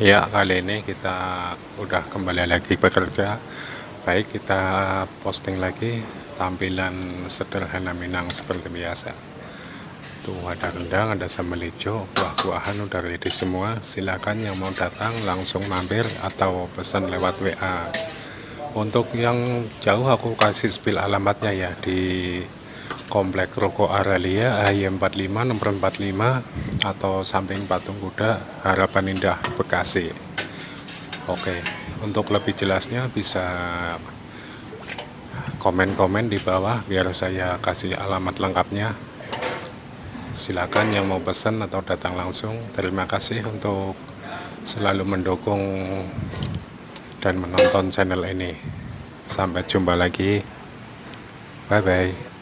Ya, kali ini kita udah kembali lagi bekerja. Baik, kita posting lagi tampilan sederhana Minang seperti biasa. Tuh ada rendang, ada sambal hijau, buah-buahan udah ready semua. Silakan yang mau datang langsung mampir atau pesan lewat WA. Untuk yang jauh aku kasih spill alamatnya ya di Komplek Roko Aralia AY 45 nomor 45 atau samping Patung Kuda Harapan Indah Bekasi. Oke, untuk lebih jelasnya bisa komen-komen di bawah biar saya kasih alamat lengkapnya. Silakan yang mau pesan atau datang langsung. Terima kasih untuk selalu mendukung dan menonton channel ini. Sampai jumpa lagi. Bye bye.